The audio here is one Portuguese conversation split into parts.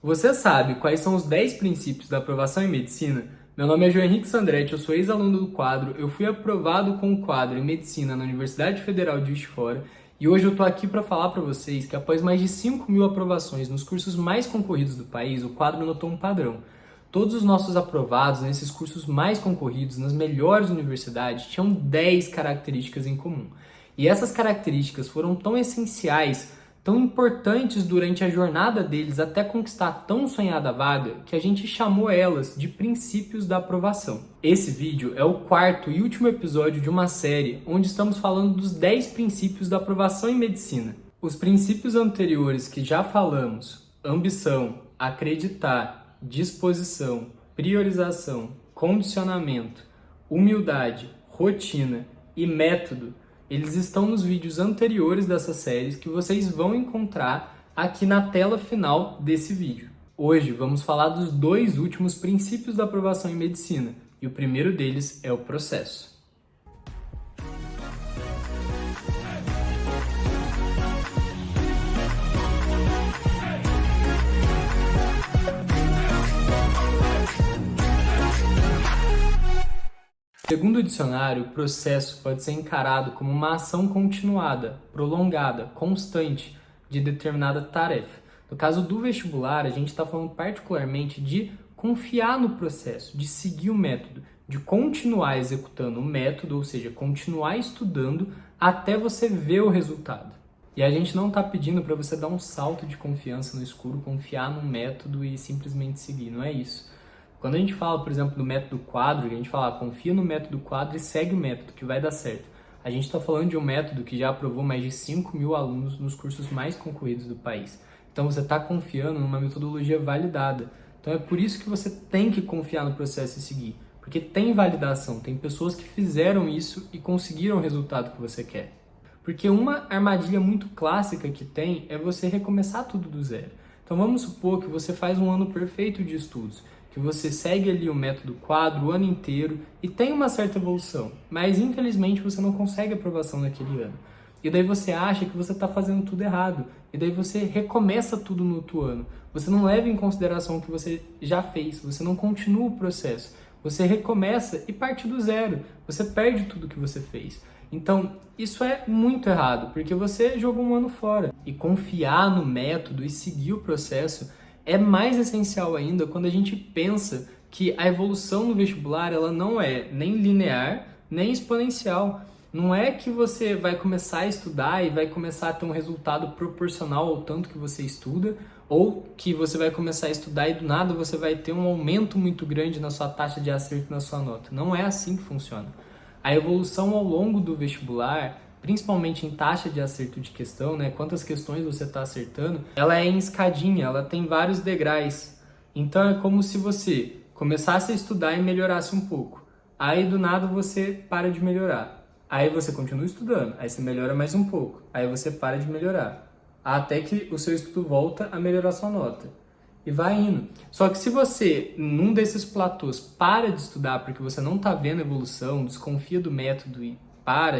Você sabe quais são os 10 princípios da aprovação em medicina? Meu nome é João Henrique Sandretti, eu sou ex-aluno do quadro, eu fui aprovado com o quadro em medicina na Universidade Federal de Juiz de Fora e hoje eu tô aqui para falar para vocês que após mais de 5.000 aprovações nos cursos mais concorridos do país, o quadro notou um padrão. Todos os nossos aprovados nesses cursos mais concorridos, nas melhores universidades, tinham 10 características em comum. E essas características foram tão essenciais, tão importantes durante a jornada deles até conquistar tão sonhada vaga, que a gente chamou elas de princípios da aprovação. Esse vídeo é o quarto e último episódio de uma série onde estamos falando dos 10 princípios da aprovação em medicina. Os princípios anteriores que já falamos, ambição, acreditar, disposição, priorização, condicionamento, humildade, rotina e método, eles estão nos vídeos anteriores dessas séries que vocês vão encontrar aqui na tela final desse vídeo. Hoje vamos falar dos dois últimos princípios da aprovação em medicina, e o primeiro deles é o processo. Segundo o dicionário, o processo pode ser encarado como uma ação continuada, prolongada, constante de determinada tarefa. No caso do vestibular, a gente está falando particularmente de confiar no processo, de seguir o método, de continuar executando o método, ou seja, continuar estudando até você ver o resultado. E a gente não está pedindo para você dar um salto de confiança no escuro, confiar no método e simplesmente seguir, não é isso. Quando a gente fala, por exemplo, do método quadro, a gente fala, confia no método quadro e segue o método, que vai dar certo. A gente está falando de um método que já aprovou mais de 5.000 alunos nos cursos mais concorridos do país. Então você está confiando numa metodologia validada. Então é por isso que você tem que confiar no processo e seguir. Porque tem validação, tem pessoas que fizeram isso e conseguiram o resultado que você quer. Porque uma armadilha muito clássica que tem é você recomeçar tudo do zero. Então vamos supor que você faz um ano perfeito de estudos, que você segue ali o método quadro o ano inteiro e tem uma certa evolução, mas infelizmente você não consegue aprovação naquele ano. E daí você acha que você está fazendo tudo errado, e daí você recomeça tudo no outro ano. Você não leva em consideração o que você já fez, você não continua o processo, você recomeça e parte do zero, você perde tudo que você fez. Então, isso é muito errado, porque você jogou um ano fora. E confiar no método e seguir o processo é mais essencial ainda quando a gente pensa que a evolução no vestibular ela não é nem linear, nem exponencial. Não é que você vai começar a estudar e vai começar a ter um resultado proporcional ao tanto que você estuda, ou que você vai começar a estudar e do nada você vai ter um aumento muito grande na sua taxa de acerto na sua nota. Não é assim que funciona. A evolução ao longo do vestibular, principalmente em taxa de acerto de questão, né, quantas questões você está acertando, ela é em escadinha, ela tem vários degraus. Então é como se você começasse a estudar e melhorasse um pouco. Aí do nada você para de melhorar. Aí você continua estudando, aí você melhora mais um pouco. Aí você para de melhorar. Até que o seu estudo volta a melhorar sua nota. E vai indo. Só que se você, num desses platôs, para de estudar porque você não está vendo evolução, desconfia do método e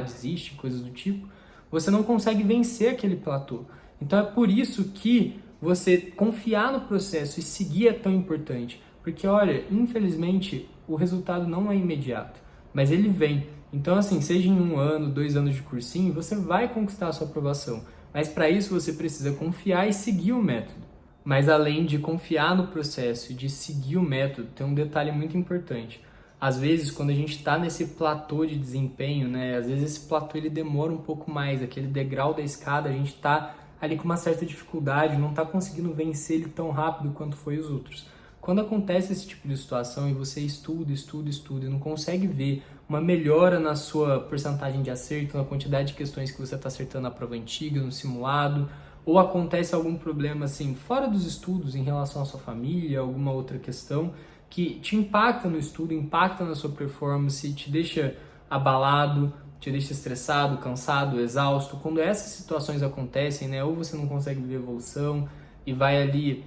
desiste, coisas do tipo, você não consegue vencer aquele platô. Então é por isso que você confiar no processo e seguir é tão importante. Porque, olha, infelizmente, o resultado não é imediato, mas ele vem. Então, assim, seja em 1 ano, 2 anos de cursinho, você vai conquistar a sua aprovação. Mas para isso você precisa confiar e seguir o método. Mas além de confiar no processo e de seguir o método, tem um detalhe muito importante. Às vezes, quando a gente está nesse platô de desempenho, né, às vezes esse platô ele demora um pouco mais, aquele degrau da escada, a gente está ali com uma certa dificuldade, não está conseguindo vencer ele tão rápido quanto foi os outros. Quando acontece esse tipo de situação e você estuda e não consegue ver uma melhora na sua porcentagem de acerto, na quantidade de questões que você está acertando na prova antiga, no simulado, ou acontece algum problema assim fora dos estudos em relação à sua família, alguma outra questão que te impacta no estudo, impacta na sua performance, te deixa abalado, te deixa estressado, cansado, exausto. Quando essas situações acontecem, né, ou você não consegue ver evolução e vai ali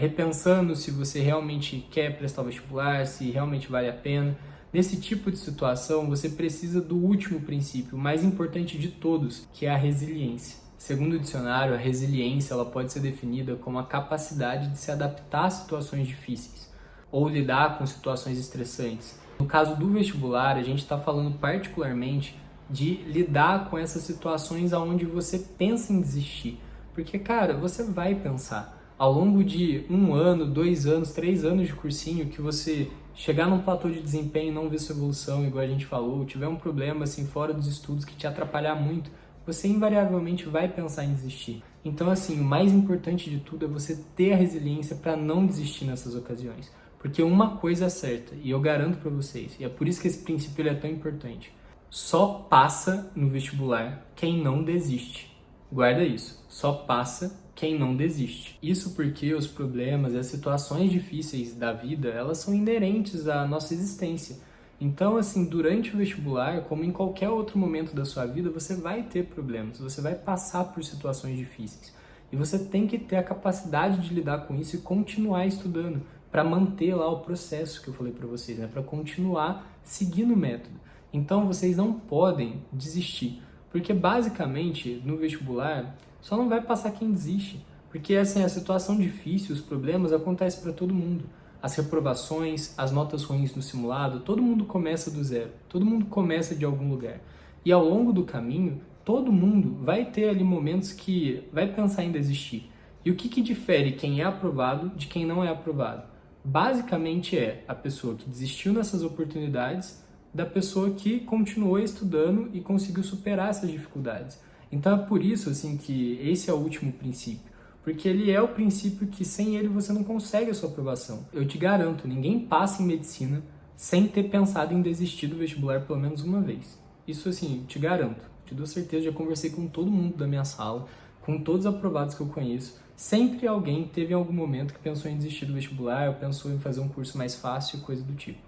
repensando se você realmente quer prestar o vestibular, se realmente vale a pena. Nesse tipo de situação, você precisa do último princípio, o mais importante de todos, que é a resiliência. Segundo o dicionário, a resiliência ela pode ser definida como a capacidade de se adaptar a situações difíceis ou lidar com situações estressantes. No caso do vestibular, a gente está falando particularmente de lidar com essas situações onde você pensa em desistir. Porque, cara, você vai pensar. Ao longo de 1 ano, 2 anos, 3 anos de cursinho, que você chegar num platô de desempenho e não ver sua evolução, igual a gente falou, tiver um problema assim fora dos estudos que te atrapalhar muito, você invariavelmente vai pensar em desistir. Então, assim, o mais importante de tudo é você ter a resiliência para não desistir nessas ocasiões. Porque uma coisa é certa, e eu garanto para vocês, e é por isso que esse princípio ele é tão importante. Só passa no vestibular quem não desiste. Guarda isso. Só passa quem não desiste. Isso porque os problemas e as situações difíceis da vida, elas são inerentes à nossa existência. Então, assim, durante o vestibular, como em qualquer outro momento da sua vida, você vai ter problemas, você vai passar por situações difíceis. E você tem que ter a capacidade de lidar com isso e continuar estudando para manter lá o processo que eu falei para vocês, né? Para continuar seguindo o método. Então, vocês não podem desistir, porque basicamente no vestibular só não vai passar quem desiste, porque assim, a situação difícil, os problemas acontecem para todo mundo. As reprovações, as notas ruins no simulado, todo mundo começa do zero, todo mundo começa de algum lugar. E ao longo do caminho, todo mundo vai ter ali momentos que vai pensar em desistir. E o que difere quem é aprovado de quem não é aprovado? Basicamente é a pessoa que desistiu nessas oportunidades da pessoa que continuou estudando e conseguiu superar essas dificuldades. Então é por isso assim que esse é o último princípio, porque ele é o princípio que sem ele você não consegue a sua aprovação. Eu te garanto, ninguém passa em medicina sem ter pensado em desistir do vestibular pelo menos uma vez. Isso assim, te garanto, te dou certeza, já conversei com todo mundo da minha sala, com todos os aprovados que eu conheço, sempre alguém teve em algum momento que pensou em desistir do vestibular, ou pensou em fazer um curso mais fácil, coisa do tipo.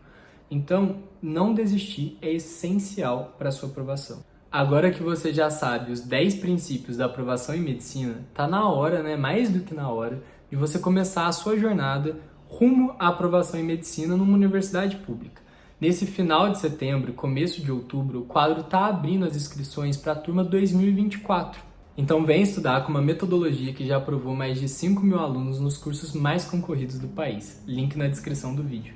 Então, não desistir é essencial para a sua aprovação. Agora que você já sabe os 10 princípios da aprovação em medicina, tá na hora, né, mais do que na hora, de você começar a sua jornada rumo à aprovação em medicina numa universidade pública. Nesse final de setembro, começo de outubro, o quadro está abrindo as inscrições para a turma 2024. Então vem estudar com uma metodologia que já aprovou mais de 5.000 alunos nos cursos mais concorridos do país. Link na descrição do vídeo.